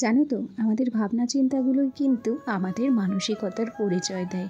জানো তো, আমাদের ভাবনা চিন্তাগুলোই কিন্তু আমাদের মানসিকতার পরিচয় দেয়।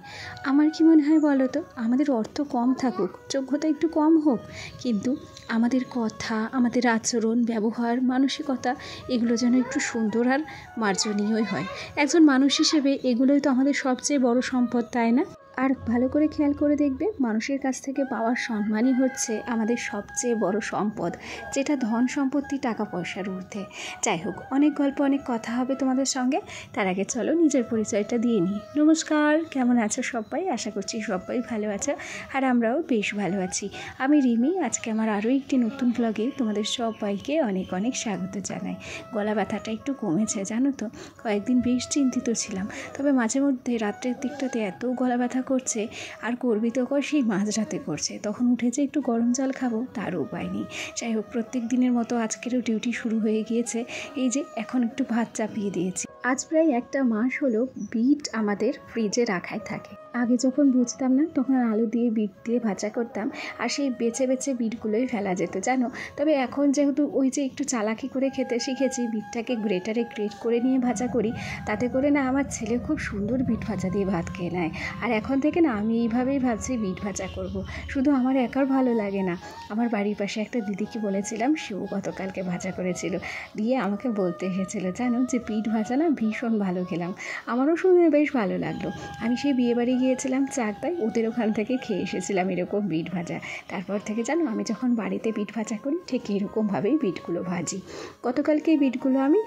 আমার কি মনে হয় বলো তো, আমাদের অর্থ কম থাকুক, যোগ্যতা একটু কম হোক, কিন্তু আমাদের কথা, আমাদের আচরণ, ব্যবহার, মানসিকতা এগুলো যেন একটু সুন্দর আর মার্জনীয়ই হয়। একজন মানুষ হিসেবে এগুলোই তো আমাদের সবচেয়ে বড় সম্পদ, তাই না? আর ভালো করে খেয়াল করে দেখবে, মানুষের কাছ থেকে পাওয়ার সম্মানই হচ্ছে আমাদের সবচেয়ে বড় সম্পদ, যেটা ধন সম্পত্তি টাকা পয়সার ঊর্ধ্বে। যাই হোক, অনেক গল্প অনেক কথা হবে তোমাদের সঙ্গে। তার আগে চলো নিজের পরিচয়টা দিয়ে নিই। নমস্কার, কেমন আছো সবাই? আশা করছি সবাই ভালো আছো, আর আমরাও বেশ ভালো আছি। আমি রিমি। আজকে আমার আরও একটি নতুন ব্লগে তোমাদের সবাইকে অনেক অনেক স্বাগত জানাই। গলা ব্যথাটা একটু কমেছে জানো তো, কয়েকদিন বেশ চিন্তিত ছিলাম। তবে মাঝে মধ্যে রাত্রের দিকটাতে এত গলা ব্যথা করছে, আর করবি তো কর সেই মাঝরাতে করছে, তখন উঠেছে একটু গরম জল খাবো, তার উপায় নেই। যাই হোক, প্রত্যেক দিনের মতো আজকেরও ডিউটি শুরু হয়ে গিয়েছে। এই যে এখন একটু ভাত চাপিয়ে দিয়েছি। আজ প্রায় একটা মাস হলো বিট আমাদের ফ্রিজে রাখাই থাকে। আগে যখন বুঝতাম না, তখন আলু দিয়ে বিট দিয়ে ভাজা করতাম, আর সেই বেছে বেছে বিটগুলোই ফেলা যেত জানো। তবে এখন যেহেতু ওই যে একটু চালাকি করে খেতে শিখেছি, বিটটাকে গ্রেটারে গ্রেট করে নিয়ে ভাজা করি, তাতে করে না আমার ছেলে খুব সুন্দর বিট ভাজা দিয়ে ভাত খেয়ে নেয়। আর এখন থেকে না আমি এইভাবেই ভাবছি বিট ভাজা করব। শুধু আমার একার ভালো লাগে না, আমার বাড়ির পাশে একটা দিদিকে বলেছিলাম, সেও গতকালকে ভাজা করেছিল, দিয়ে আমাকে বলতে এসেছিলো জানো যে বিট ভাজা না ভীষণ ভালো খেলাম। আমারও শুনে বেশ ভালো লাগলো। আমি সেই বিয়েবাড়ি গিয়েছিলাম চাকদায়, ওদের ওখান থেকে খেয়ে এসেছিলাম এরকম বিট ভাজা। তারপর থেকে জানো, আমি যখন বাড়িতে বিট ভাজা করি ঠিক এরকমভাবেই বিটগুলো ভাজি। গতকালকে এই বিটগুলো আমি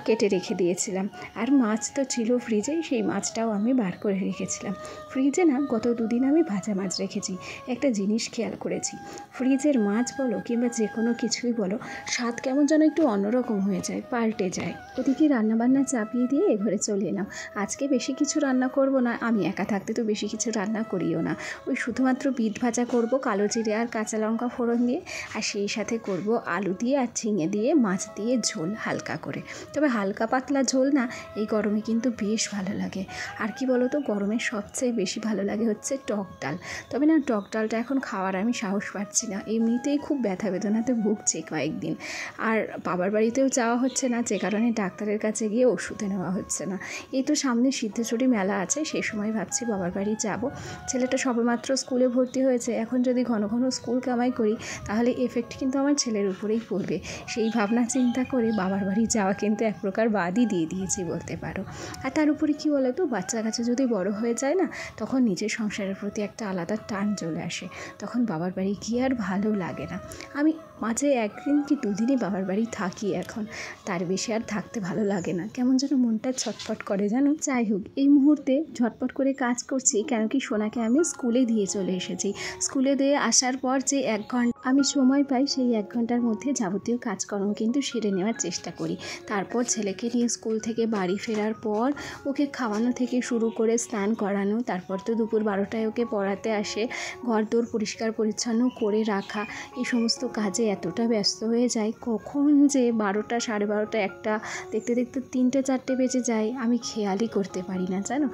কেটে রেখে দিয়েছিলাম, আর মাছ তো ছিল ফ্রিজে, সেই মাছটাও আমি বার করে রেখেছিলাম। ফ্রিজে না গত দুদিন আমি ভাজা মাছ রেখেছি। একটা জিনিস খেয়াল করেছি, ফ্রিজের মাছ বলো কিংবা যে কোনো কিছুই বলো, স্বাদ কেমন যেন একটু অন্যরকম হয়ে যায়, পাল্টে যায়। ওদিকে রান্নাবান্না চাপিয়ে দিয়ে ঘরে চলে এলাম। আজকে বেশি কিছু রান্না করব না, আমি একা থাকতে তো বেশি কিছু রান্না করিও না। ওই শুধুমাত্র বিট ভাজা করব কালো জিরে আর কাঁচা লঙ্কা ফোড়ন দিয়ে, আর সেই সাথে করব আলু দিয়ে আর ঝিঙে দিয়ে মাছ দিয়ে ঝোল হালকা করে। তবে হালকা পাতলা ঝোল না, এই গরমে কিন্তু বেশ ভালো লাগে। আর কি বলো তো, গরমে সবচেয়ে বেশি ভালো লাগে হচ্ছে টক ডাল। তবে না, টক ডালটা এখন খাওয়ার আমি সাহস পাচ্ছি না, এমনিতেই খুব ব্যথা বেদনাতে ভুগছি কয়েকদিন। আর বাবার বাড়িতেও যাওয়া হচ্ছে না, যে কারণে ডাক্তারের কাছে গিয়ে ওষুধে নেওয়া হচ্ছে না। এই তো সামনে সিদ্ধেশ্বরী মেলা আছে, সেই সময় ভাবছি বাবার বাড়ি যাব। ছেলেটা সবেমাত্র স্কুলে ভর্তি হয়েছে, এখন যদি ঘন ঘন স্কুল কামাই করি, তাহলে এফেক্ট কিন্তু আমার ছেলের উপরেই পড়বে। সেই ভাবনা চিন্তা করে বাবার বাড়ি যাওয়া কিন্তু এক প্রকার বাদই দিয়ে দিয়েছি বলতে পারো। আর তার উপরে কী বলো তো, বাচ্চা কাচ্চা যদি বড় হয়ে যায় না, তখন নিজের সংসারের প্রতি একটা আলাদা টান চলে আসে, তখন বাবার বাড়ি গিয়ে আর ভালো লাগে না। আমি মাঝে একদিন কি দুদিনই বাবার বাড়ি থাকি এখন, তার বেশি আর থাকতে ভালো লাগে না, কেমন যেন মনটা ছটফট করে জানো। যাই হোক, এই মুহূর্তে ঝটপট করে কাজ করছি, কেন কি সোনাকে আমি স্কুলে দিয়ে চলে এসেছি। স্কুলে দিয়ে আসার পর যে 1 ঘন্টা আমি সময় পাই, সেই 1 ঘন্টার মধ্যে যাবতীয় কাজকর্ম কিন্তু সেরে নেওয়ার চেষ্টা করি। তারপর ছেলেকে নিয়ে স্কুল থেকে বাড়ি ফেরার পর ওকে খাওয়ানো থেকে শুরু করে স্নান করানো, তারপর তো দুপুর 12টায় ওকে পড়াতে আসে, ঘর দোর পরিষ্কার পরিচ্ছন্ন করে রাখা, এই সমস্ত কাজে এতটা ব্যস্ত হয়ে যায়, কখন যে 12টা, 12:30, 1টা, দেখতে দেখতে 3টে 4টে বেজে যায়, আমি খেয়ালই করতে পারি না জানো।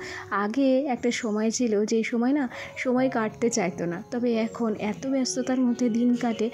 আগে একটা সময় ছিল, যে সময় না সময় কাটতে চাইতো না, তবে এখন এত ব্যস্ততার মধ্যে দিন কাটে,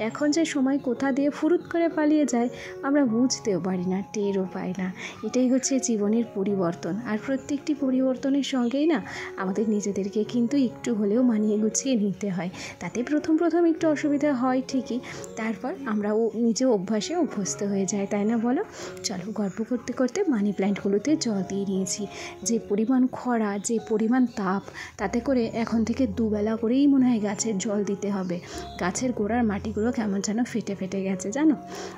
এখন যে সময় কোথা দিয়ে ফুরুত করে পালিয়ে যায় আমরা বুঝতেও পারি না, টেরও পাই না। এটাই হচ্ছে জীবনের পরিবর্তন, আর প্রত্যেকটি পরিবর্তনের সঙ্গেই না আমাদের নিজেদেরকে কিন্তু একটু হলেও মানিয়ে গুছিয়ে নিতে হয়। তাতে প্রথম প্রথম একটু অসুবিধা হয় ঠিকই, তারপর আমরাও নিজে অভ্যাসে অভ্যস্ত হয়ে যায়, তাই না বলো? চলো, গল্প করতে করতে মানি প্ল্যান্টগুলোতে জল দিয়ে নিয়েছি। যে পরিমাণ খরা, যে পরিমাণ তাপ, তাতে করে এখন থেকে 2 বেলা করেই মনে হয় গাছের জল দিতে হবে। গাছের গোড়ার মাটিগুলো কেমন যেন ফেটে ফেটে গেছে জানো।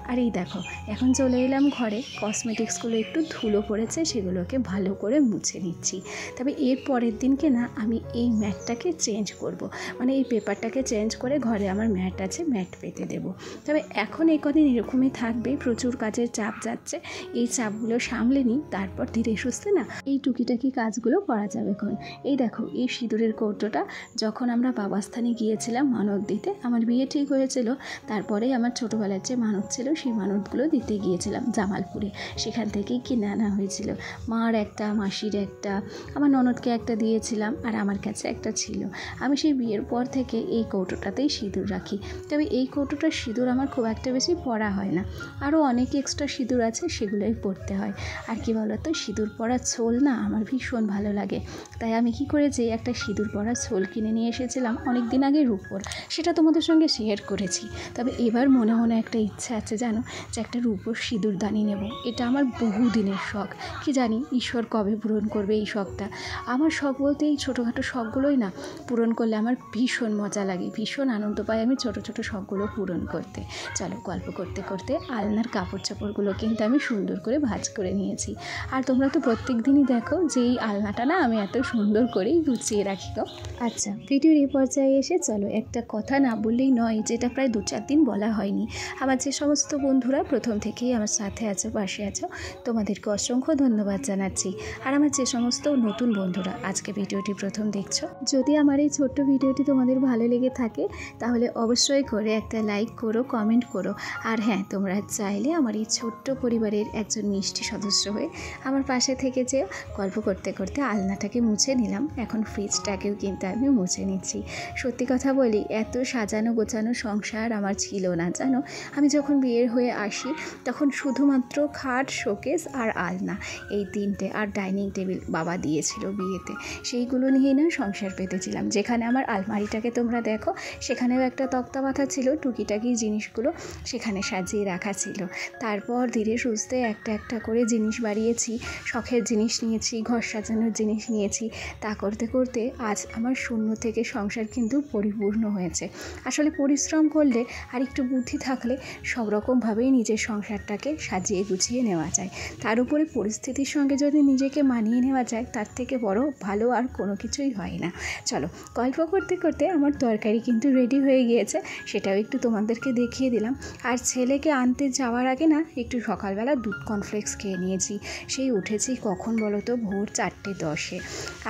আর এই দেখো, এখন চলে এলাম ঘরে, কসমেটিক্সগুলো একটু ধুলো পড়েছে, সেগুলোকে ভালো করে মুছে নিচ্ছি। তবে এর পরের দিনকে না আমি এই ম্যাটটাকে চেঞ্জ করব, মানে এই পেপারটাকে চেঞ্জ করে ঘরে আমার ম্যাট আছে, ম্যাট পেতে দেবো। তবে এখন এই কদিন এরকমই থাকবে, প্রচুর কাজের চাপ যাচ্ছে, এই চাপগুলো সামলে নিই, তারপর ধীরে সুস্থে না এই টুকিটাকি কাজগুলো করা যাবে এখন। এই দেখো, এই সিঁদুরের কৌটোটা যখন আমরা বাবাস্থানে গিয়েছিলাম মানত দিতে, আমার বিয়ে ঠিক হয়েছিল, তারপরে আমার ছোটোবেলার যে মানত ছিল সেই মানতগুলো দিতে গিয়েছিলাম জামালপুরে, সেখান থেকেই কিনে আনা হয়েছিল। মার একটা, মাসির একটা, আমার ননদকে একটা দিয়েছিলাম, আর আমার কাছে একটা ছিল। আমি সেই বিয়ের পর থেকে এই কৌটোটাতেই সিঁদুর রাখি। তবে এই কৌটোটার সিঁদুর আমার খুব একটা বেশি পরা হয় না, আরও অনেক এক্সট্রা সিঁদুর আছে, সেগুলোই পরতে হয়। আর কি বলতো, সিঁদুর পরা ছোল না আমার ভীষণ ভালো লাগে। তাই আমি কি করেছি, একটা সিঁদুর পরা ছোল কিনে নিয়ে এসেছিলাম অনেক দিন আগে রূপোর, সেটা তোমাদের সঙ্গে শেয়ার করেছি। তবে এবার মনে মনে একটা ইচ্ছা আছে জানো, যে একটা রূপোর সিঁদুরদানি নেব। এটা আমার বহুদিনের শখ, কি জানি ঈশ্বর কবে পূরণ করবে এই শখটা। আমার শখ বলতে এই ছোটোখাটো শখগুলোই না পূরণ করলে আমার ভীষণ মজা লাগে, ভীষণ আনন্দ পাই আমি ছোটো ছোটো শখগুলো পূরণ করতে। চলো, গল্প করতে করতে আলনার কাপড় চাপড়গুলো কিন্তু আমি সুন্দর করে ভাঁজ করে নিয়েছি। আর তোমরা তো প্রত্যেক দিনই দেখো যে এই আলনাটা না আমি এত সুন্দর করেই গুছিয়ে রাখি গো। আচ্ছা, ভিডিওর এই পর্যায়ে এসে চলো একটা কথা না বললেই নয়, যেটা প্রায় 2-4 দিন বলা হয়নি। আমার যে সমস্ত বন্ধুরা প্রথম থেকেই আমার সাথে আছো, পাশে আছো, তোমাদেরকে অসংখ্য ধন্যবাদ জানাচ্ছি। আর আমার যে সমস্ত নতুন বন্ধুরা আজকে ভিডিওটি প্রথম দেখছো, যদি আমার এই ছোট্ট ভিডিওটি তোমাদের ভালো লেগে থাকে তাহলে অবশ্যই করে একটা লাইক করো, কমেন্ট করো। আর হ্যাঁ, তোমরা চাইলে আমার এই ছোট্ট পরিবারের একজন মিষ্টি সদস্য হয়ে আমার পাশে থেকে যে গল্প করতে করতে আলনাটাকে মুছে নিলাম, এখন ফ্রিজটাকেও কিন্তু আমি মুছে নিচ্ছি। সত্যি কথা বলি, এত সাজানো গোছানো সংসার আমার ছিল না জানো। আমি যখন বিয়ের হয়ে আসি তখন শুধুমাত্র খাট, শোকেস আর আলনা, এই 3টে, আর ডাইনিং টেবিল বাবা দিয়েছিল বিয়েতে, সেইগুলো নিয়েই না সংসার পেতেছিলাম। যেখানে আমার আলমারিটাকে তোমরা দেখো, সেখানেও একটা তক্তা পাতা ছিল, টুকিটাকি জিনিসগুলো সেখানে সাজিয়ে রাখা ছিল। তারপর ধীরে সুস্থে একটা একটা করে জিনিস বাড়িয়েছি, শখের জিনিস নিয়েছি, ঘর সাজানোর জিনিস নিয়েছি। তা করতে করতে আজ আমার শূন্য থেকে সংসার কিন্তু পরিপূর্ণ হয়েছে। আসলে পরিশ্রম করলে আর একটু বুদ্ধি থাকলে সব রকমভাবেই নিজের সংসারটাকে সাজিয়ে গুছিয়ে নেওয়া যায়। তার উপরে পরিস্থিতির সঙ্গে যদি নিজেকে মানিয়ে নেওয়া যায়, তার থেকে বড় ভালো আর কোনো কিছুই হয় না। চলো, গল্প করতে করতে আমার তরকারি কিন্তু রেডি হয়ে গিয়েছে, সেটাও একটু তোমাদেরকে দেখিয়ে দিলাম। আর ছেলেকে আনতে যাওয়ার আগে না একটু সকালবেলা দুধ কর্নফ্লেক্স খেয়ে নিয়েছি। সেই উঠেছি কখন বলো তো, ভোর 4:10।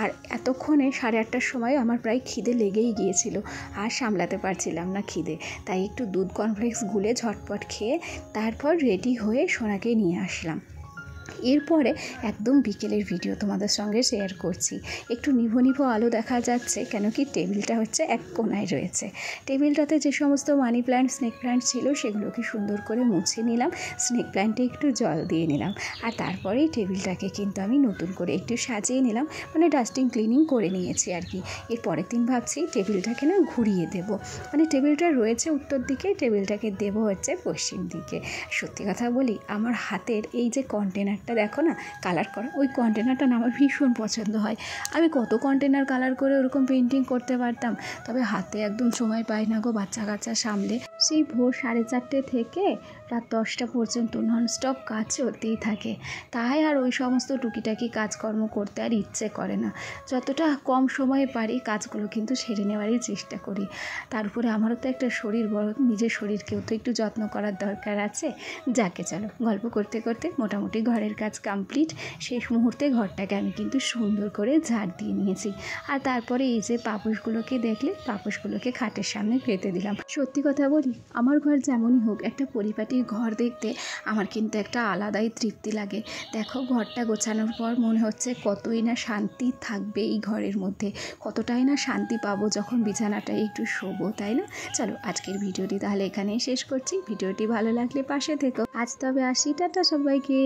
আর এতক্ষণে 8:30টার সময় আমার প্রায় খিদে লেগেই গিয়েছিল, আর সামলাতে পারছিলাম না খিদে। তাই একটু দুধ কর্নফ্লেক্স গুলে ঝটপট খেয়ে তারপর রেডি হয়ে সোনাকে নিয়ে আসলাম। এরপরে একদম বিকেলের ভিডিও তোমাদের সঙ্গে শেয়ার করছি। একটু নিভো নিভো আলো দেখা যাচ্ছে, কেন কি টেবিলটা হচ্ছে এক কোনায় রয়েছে। টেবিলটাতে যে সমস্ত মানি প্ল্যান্ট, স্নেক প্ল্যান্ট ছিল সেগুলোকে সুন্দর করে মুছে নিলাম, স্নেক প্ল্যান্টে একটু জল দিয়ে নিলাম। আর তারপরেই টেবিলটাকে কিন্তু আমি নতুন করে একটু সাজিয়ে নিলাম, মানে ডাস্টিং ক্লিনিং করে নিয়েছি আর কি। এর পরের দিন ভাবছি টেবিলটাকে না ঘুরিয়ে দেব, মানে টেবিলটা রয়েছে উত্তর দিকে, টেবিলটাকে দেবো হচ্ছে পশ্চিম দিকে। সত্যি কথা বলি, আমার হাতের এই যে কন্টেনারটা দেখো না কালার করা, ওই কন্টেনারটা না আমার ভীষণ পছন্দ হয়। আমি কত কন্টেনার কালার করে ওরকম পেন্টিং করতে পারতাম, তবে হাতে একদম সময় পাই না গো, বাচ্চা কাচ্চা সামলে। সেই ভোর 4:30 থেকে রাত 10টা পর্যন্ত ননস্টপ কাজ চলতেই থাকে, তাই আর ওই সমস্ত টুকিটাকি কাজকর্ম করতে আর ইচ্ছে করে না। যতটা কম সময়ে পারি কাজগুলো কিন্তু সেরে নেওয়ারই চেষ্টা করি। তার উপরে আমারও তো একটা শরীর, বড় নিজের শরীরকেও তো একটু যত্ন করার দরকার আছে। যাকে চলো, গল্প করতে করতে মোটামুটি ঘরের কাজ কমপ্লিট। শেষ মুহূর্তে ঘরটাকে আমি কিন্তু সুন্দর করে ঝাড় দিয়ে নিয়েছি। আর তারপরে এই যে পাপোশগুলোকে দেখলে, পাপোশগুলোকে খাটের সামনে পেতে দিলাম। সত্যি কথা বলি, আমার ঘর যেমনই হোক, একটা পরিপাটি ঘর দেখতে আমার কিন্তু একটা আলাদাই তৃপ্তি লাগে। দেখো, ঘরটা গোছানোর পর মনে হচ্ছে কতই না শান্তি থাকবে এই ঘরের মধ্যে, কতটাই না শান্তি পাবো যখন বিছানাটা একটু শোবো, তাই না? চলো, আজকের ভিডিওটি তাহলে এখানেই শেষ করছি। ভিডিওটি ভালো লাগলে পাশে থেকো। আজ তবে আসি, টাটা সবাইকে।